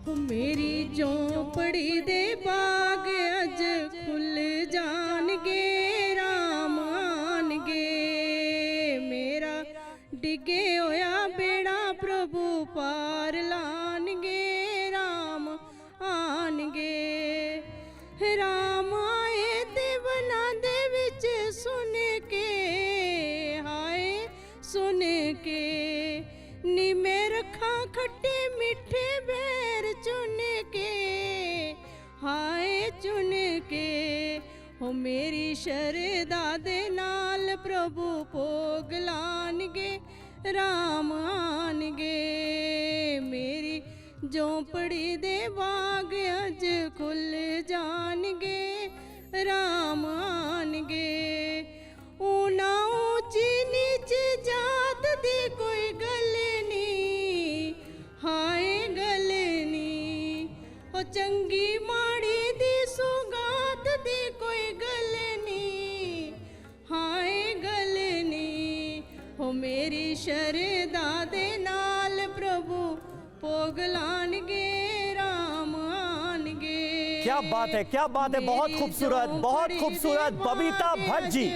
मेरी झोंपड़ी दे बाग अज खुल जाणगे, राम आणगे। मेरा डिगे होया बेड़ा प्रभु पार लाणगे, राम आणगे। राम आए देवना दे विच सुन के, हाय सुन के। नी मैं रखा खट्टे मिठे बैर चुन के, हाय चुन के। हो मेरी शरदा दे नाल प्रभु भोग लाणगे, राम आणगे। मेरी झोंपड़ी दे बाग अज खुल जाणगे, राम आणगे। ऊना ऊंची नीच जात दी कोई गल नी, हाय गल नी। ओ चंगी माड़ी दी सुगात दी कोई गल नी, हाय गल नी। हो मेरी शरदा दे नाल प्रभु भोग लाणगे, राम आणगे। क्या बात है, क्या बात है। बहुत खूबसूरत, बहुत खूबसूरत। बबीता भट्ट जी,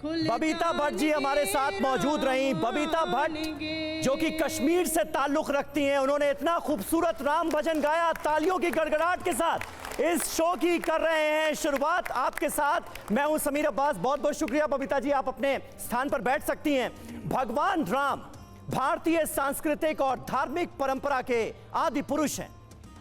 बबीता भट्ट जी हमारे साथ मौजूद रही। बबीता भट्ट जो कि कश्मीर से ताल्लुक रखती हैं, उन्होंने इतना खूबसूरत राम भजन गाया। तालियों की गड़गड़ाहट के साथ इस शो की कर रहे हैं शुरुआत आपके साथ। मैं हूं समीर अब्बास। बहुत बहुत शुक्रिया बबीता जी, आप अपने स्थान पर बैठ सकती हैं। भगवान राम भारतीय सांस्कृतिक और धार्मिक परंपरा के आदि पुरुष हैं।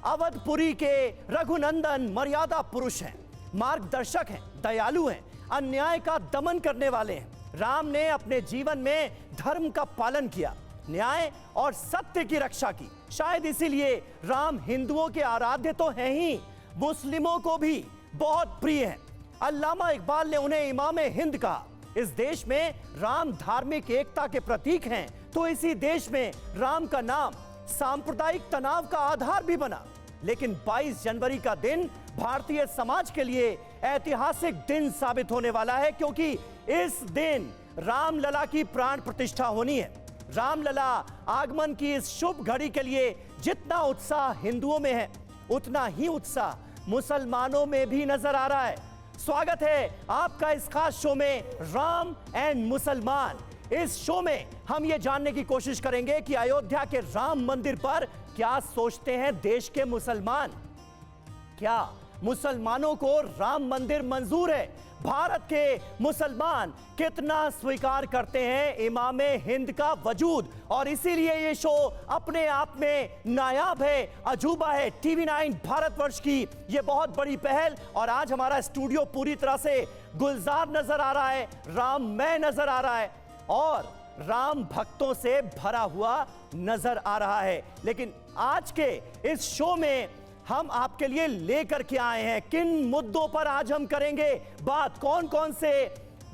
अवधपुरी के रघुनंदन मर्यादा पुरुष हैं, मार्गदर्शक हैं, दयालु हैं, अन्याय का दमन करने वाले हैं। राम ने अपने जीवन में धर्म का पालन किया, न्याय और सत्य की रक्षा की। शायद इसीलिए राम हिंदुओं के आराध्य तो हैं ही, मुस्लिमों को भी बहुत प्रिय हैं। अल्लामा इकबाल ने उन्हें इमाम हिंद कहा। इस देश में राम धार्मिक एकता के प्रतीक हैं, तो इसी देश में राम का नाम सांप्रदायिक तनाव का आधार भी बना। लेकिन 22 जनवरी का दिन भारतीय समाज के लिए ऐतिहासिक दिन साबित होने वाला है, क्योंकि इस दिन रामलला की प्राण प्रतिष्ठा होनी है। रामलला आगमन की इस शुभ घड़ी के लिए जितना उत्साह हिंदुओं में है, उतना ही उत्साह मुसलमानों में भी नजर आ रहा है। स्वागत है आपका इस खास शो में, राम एंड मुसलमान। इस शो में हम ये जानने की कोशिश करेंगे कि अयोध्या के राम मंदिर पर क्या सोचते हैं देश के मुसलमान। क्या मुसलमानों को राम मंदिर मंजूर है? भारत के मुसलमान कितना स्वीकार करते हैं इमाम हिंद का वजूद? और इसीलिए ये शो अपने आप में नायाब है, अजूबा है। TV9 भारतवर्ष की ये बहुत बड़ी पहल। और आज हमारा स्टूडियो पूरी तरह से गुलजार नजर आ रहा है, राममय नजर आ रहा है और राम भक्तों से भरा हुआ नजर आ रहा है। लेकिन आज के इस शो में हम आपके लिए लेकर के आए हैं, किन मुद्दों पर आज हम करेंगे बात, कौन कौन से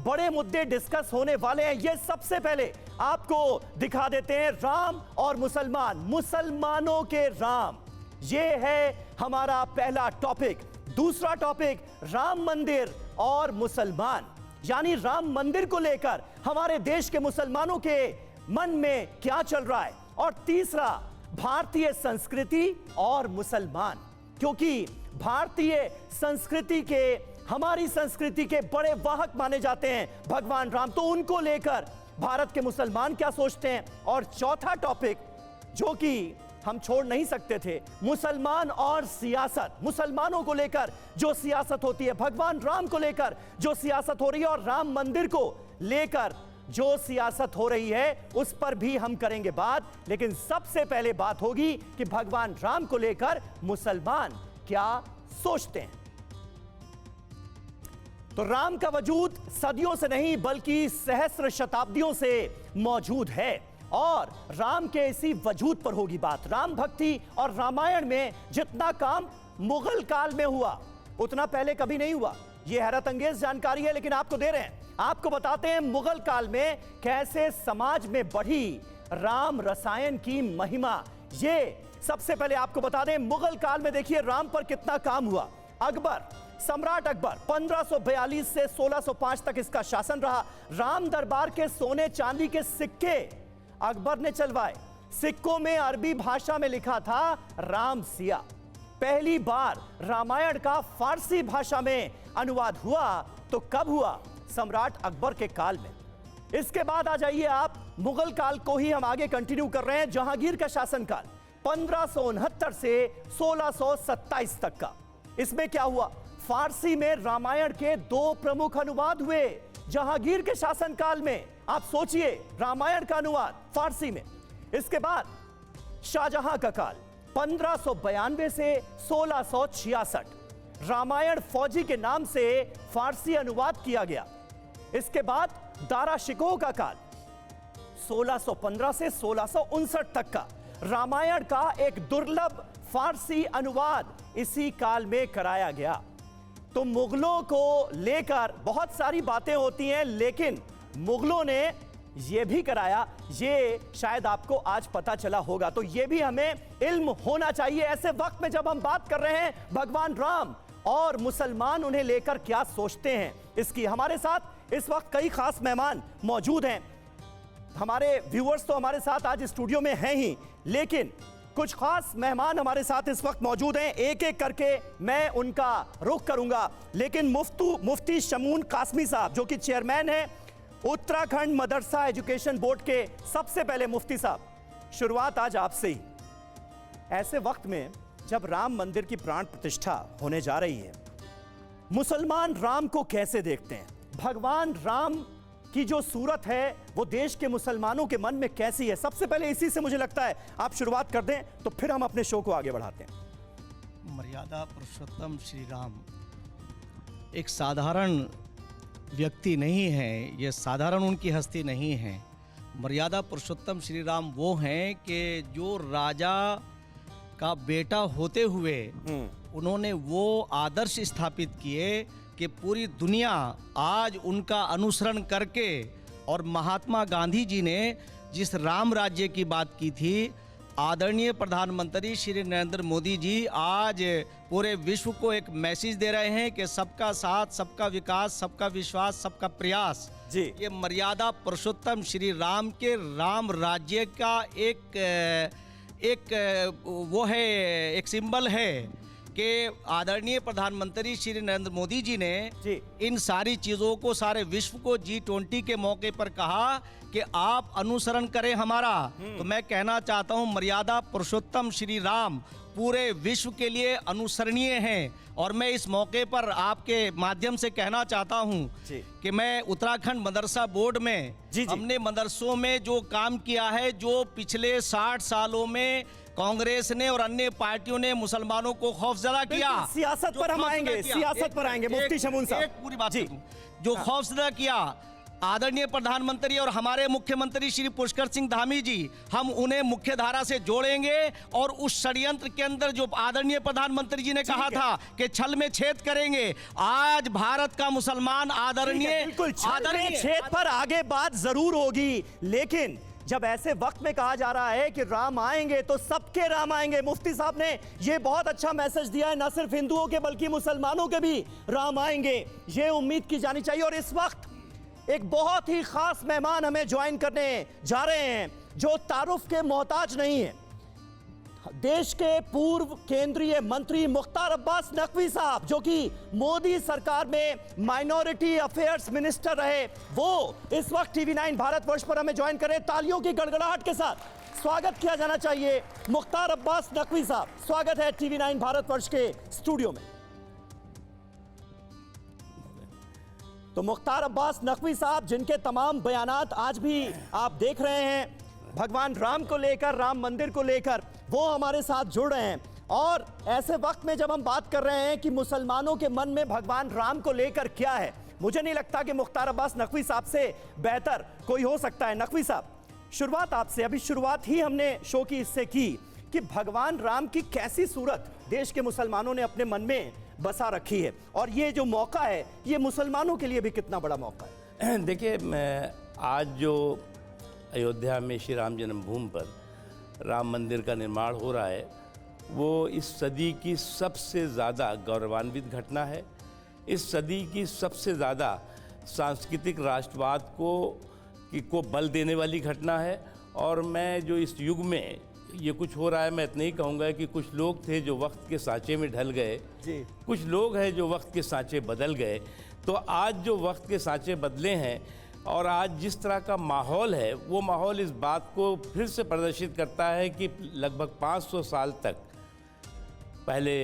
बड़े मुद्दे डिस्कस होने वाले हैं, ये सबसे पहले आपको दिखा देते हैं। राम और मुसलमान, मुसलमानों के राम, ये है हमारा पहला टॉपिक। दूसरा टॉपिक राम मंदिर और मुसलमान, यानी राम मंदिर को लेकर हमारे देश के मुसलमानों के मन में क्या चल रहा है। और तीसरा भारतीय संस्कृति और मुसलमान, क्योंकि भारतीय संस्कृति के, हमारी संस्कृति के बड़े वाहक माने जाते हैं भगवान राम, तो उनको लेकर भारत के मुसलमान क्या सोचते हैं। और चौथा टॉपिक जो कि हम छोड़ नहीं सकते थे, मुसलमान और सियासत, मुसलमानों को लेकर जो सियासत होती है, भगवान राम को लेकर जो सियासत हो रही है और राम मंदिर को लेकर जो सियासत हो रही है, उस पर भी हम करेंगे बात। लेकिन सबसे पहले बात होगी कि भगवान राम को लेकर मुसलमान क्या सोचते हैं। तो राम का वजूद सदियों से नहीं बल्कि सहस्र शताब्दियों से मौजूद है और राम के इसी वजूद पर होगी बात। राम भक्ति और रामायण में जितना काम मुगल काल में हुआ उतना पहले कभी नहीं हुआ। यह हैरत अंगेज जानकारी है, लेकिन आपको दे रहे हैं। आपको बताते हैं मुगल काल में कैसे समाज में बढ़ी राम रसायन की महिमा। ये सबसे पहले आपको बता दें, मुगल काल में देखिए राम पर कितना काम हुआ। अकबर, सम्राट अकबर 1542 से 1605 तक इसका शासन रहा। राम दरबार के सोने चांदी के सिक्के अकबर ने चलवाए। सिक्कों में अरबी भाषा में लिखा था राम सिया। पहली बार रामायण का फारसी भाषा में अनुवाद हुआ तो कब हुआ? सम्राट अकबर के काल में। इसके बाद आ जाइए आप, मुगल काल को ही हम आगे कंटिन्यू कर रहे हैं। जहांगीर का शासनकाल 1569 से 1627 तक का। इसमें क्या हुआ? फारसी में रामायण के 2 प्रमुख अनुवाद हुए जहांगीर के शासनकाल में। आप सोचिए, रामायण का अनुवाद फारसी में। इसके बाद शाहजहां का काल 1592 से 1666, रामायण फौजी के नाम से फारसी अनुवाद किया गया। इसके बाद दारा शिकोह का काल 1615 से 1659 तक का, रामायण का एक दुर्लभ फारसी अनुवाद इसी काल में कराया गया। तो मुगलों को लेकर बहुत सारी बातें होती हैं, लेकिन मुगलों ने यह भी कराया, ये शायद आपको आज पता चला होगा। तो यह भी हमें इल्म होना चाहिए ऐसे वक्त में जब हम बात कर रहे हैं भगवान राम और मुसलमान उन्हें लेकर क्या सोचते हैं इसकी। हमारे साथ इस वक्त कई खास मेहमान मौजूद हैं। हमारे व्यूअर्स तो हमारे साथ आज स्टूडियो में हैं ही, लेकिन कुछ खास मेहमान हमारे साथ इस वक्त मौजूद हैं। एक एक करके मैं उनका रुख करूंगा, लेकिन मुफ्ती शमून कासमी साहब जो कि चेयरमैन हैं उत्तराखंड मदरसा एजुकेशन बोर्ड के, सबसे पहले मुफ्ती साहब, शुरुआत आज आपसे ही। ऐसे वक्त में जब राम मंदिर की प्राण प्रतिष्ठा होने जा रही है, मुसलमान राम को कैसे देखते हैं? भगवान राम की जो सूरत है वो देश के मुसलमानों के मन में कैसी है? सबसे पहले इसी से मुझे लगता है आप शुरुआत कर दें, तो फिर हम अपने शो को आगे बढ़ाते हैं। मर्यादा पुरुषोत्तम श्री राम एक साधारण व्यक्ति नहीं है, ये साधारण उनकी हस्ती नहीं है। मर्यादा पुरुषोत्तम श्री राम वो हैं कि जो राजा का बेटा होते हुए उन्होंने वो आदर्श स्थापित किए कि पूरी दुनिया आज उनका अनुसरण करके, और महात्मा गांधी जी ने जिस राम राज्य की बात की थी, आदरणीय प्रधानमंत्री श्री नरेंद्र मोदी जी आज पूरे विश्व को एक मैसेज दे रहे हैं कि सबका साथ, सबका विकास, सबका विश्वास, सबका प्रयास जी। ये मर्यादा पुरुषोत्तम श्री राम के राम राज्य का एक वो है, एक सिंबल है कि आदरणीय प्रधानमंत्री श्री नरेंद्र मोदी जी ने इन सारी चीज़ों को सारे विश्व को G20 के मौके पर कहा कि आप अनुसरण करें हमारा। तो मैं कहना चाहता हूं मर्यादा पुरुषोत्तम श्री राम पूरे विश्व के लिए अनुसरणीय हैं। और मैं इस मौके पर आपके माध्यम से कहना चाहता हूं कि मैं उत्तराखंड मदरसा बोर्ड में हमने मदरसों में जो काम किया है, जो पिछले 60 सालों में कांग्रेस ने और अन्य पार्टियों ने मुसलमानों को खौफजदा किया। सियासत पर हम आएंगे, सियासत पर आएंगे मुफ्ती शमून साहब। पूरी बात जो खौफजदा किया आदरणीय प्रधानमंत्री और हमारे मुख्यमंत्री श्री पुष्कर सिंह धामी जी, हम उन्हें मुख्य धारा से जोड़ेंगे। और उस षड्यंत्र के अंदर जो आदरणीय प्रधानमंत्री जी ने कहा था कि छल में छेद करेंगे, आज भारत का मुसलमान आदरणीय छेद पर आगे बात जरूर होगी, लेकिन जब ऐसे वक्त में कहा जा रहा है कि राम आएंगे तो सबके राम आएंगे, मुफ्ती साहब ने ये बहुत अच्छा मैसेज दिया है, न सिर्फ हिंदुओं के बल्कि मुसलमानों के भी राम आएंगे, ये उम्मीद की जानी चाहिए। और इस वक्त एक बहुत ही खास मेहमान हमें ज्वाइन करने जा रहे हैं जो तारुफ के मोहताज नहीं है। देश के पूर्व केंद्रीय मंत्री मुख्तार अब्बास नकवी साहब, जो कि मोदी सरकार में माइनॉरिटी अफेयर्स मिनिस्टर रहे, वो इस वक्त TV9 भारतवर्ष पर हमें ज्वाइन करें। तालियों की गड़गड़ाहट के साथ स्वागत किया जाना चाहिए मुख्तार अब्बास नकवी साहब। स्वागत है TV9 भारतवर्ष के स्टूडियो में। तो मुख्तार अब्बास नकवी साहब, जिनके तमाम बयानात आज भी आप देख रहे हैं भगवान राम को लेकर, राम मंदिर को लेकर, वो हमारे साथ जुड़ रहे हैं। और ऐसे वक्त में जब हम बात कर रहे हैं कि मुसलमानों के मन में भगवान राम को लेकर क्या है, मुझे नहीं लगता कि मुख्तार अब्बास नकवी साहब से बेहतर कोई हो सकता है। नकवी साहब, शुरुआत आपसे, अभी शुरुआत ही हमने शो की इससे की कि भगवान राम की कैसी सूरत देश के मुसलमानों ने अपने मन में बसा रखी है, और ये जो मौका है ये मुसलमानों के लिए भी कितना बड़ा मौका है। देखिए, आज जो अयोध्या में श्री राम जन्मभूमि पर राम मंदिर का निर्माण हो रहा है, वो इस सदी की सबसे ज़्यादा गौरवान्वित घटना है। इस सदी की सबसे ज़्यादा सांस्कृतिक राष्ट्रवाद को बल देने वाली घटना है। और मैं जो इस युग में ये कुछ हो रहा है, मैं इतना ही कहूँगा कि कुछ लोग थे जो वक्त के सांचे में ढल गए जी। कुछ लोग हैं जो वक्त के सांचे बदल गए। तो आज जो वक्त के सांचे बदले हैं और आज जिस तरह का माहौल है, वो माहौल इस बात को फिर से प्रदर्शित करता है कि लगभग 500 साल तक पहले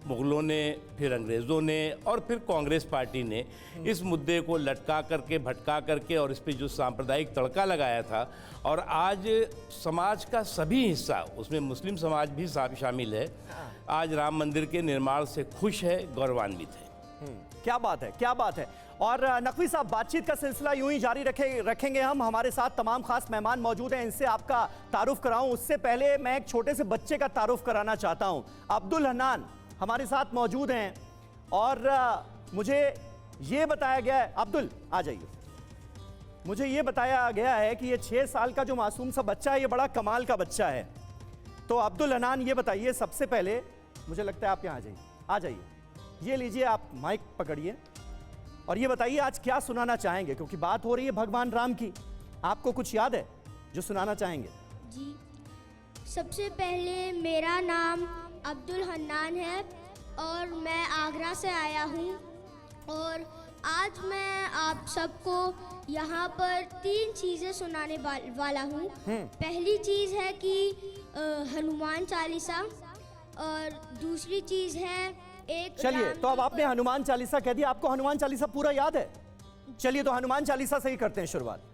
मुग़लों ने, फिर अंग्रेज़ों ने और फिर कांग्रेस पार्टी ने इस मुद्दे को लटका करके, भटका करके और इस पे जो सांप्रदायिक तड़का लगाया था, और आज समाज का सभी हिस्सा, उसमें मुस्लिम समाज भी शामिल है, आज राम मंदिर के निर्माण से खुश है, गौरवान्वित है। क्या बात है, क्या बात है। और नकवी साहब, बातचीत का सिलसिला यूं ही जारी रखेंगे हम। हमारे साथ तमाम खास मेहमान मौजूद हैं, इनसे आपका तारुफ कराऊं उससे पहले मैं एक छोटे से बच्चे का तारुफ कराना चाहता हूं। अब्दुल हन्नान हमारे साथ मौजूद हैं और मुझे ये बताया गया है, अब्दुल आ जाइए, मुझे ये बताया गया है कि ये 6 साल का जो मासूम सा बच्चा है, ये बड़ा कमाल का बच्चा है। तो अब्दुल हन्नान, ये बताइए सबसे पहले, मुझे लगता है आप यहाँ आ जाइए, ये लीजिए, आप माइक पकड़िए और ये बताइए आज क्या सुनाना चाहेंगे, क्योंकि बात हो रही है भगवान राम की। आपको कुछ याद है जो सुनाना चाहेंगे? जी, सबसे पहले मेरा नाम अब्दुल हन्नान है और मैं आगरा से आया हूँ और आज मैं आप सबको यहाँ पर 3 चीज़ें सुनाने वाला हूँ। पहली चीज़ है कि हनुमान चालीसा और दूसरी चीज़ है एक। चलिए, तो अब आपने हनुमान चालीसा कह दिया, आपको हनुमान चालीसा पूरा याद है? चलिए, तो हनुमान चालीसा से ही करते हैं शुरुआत।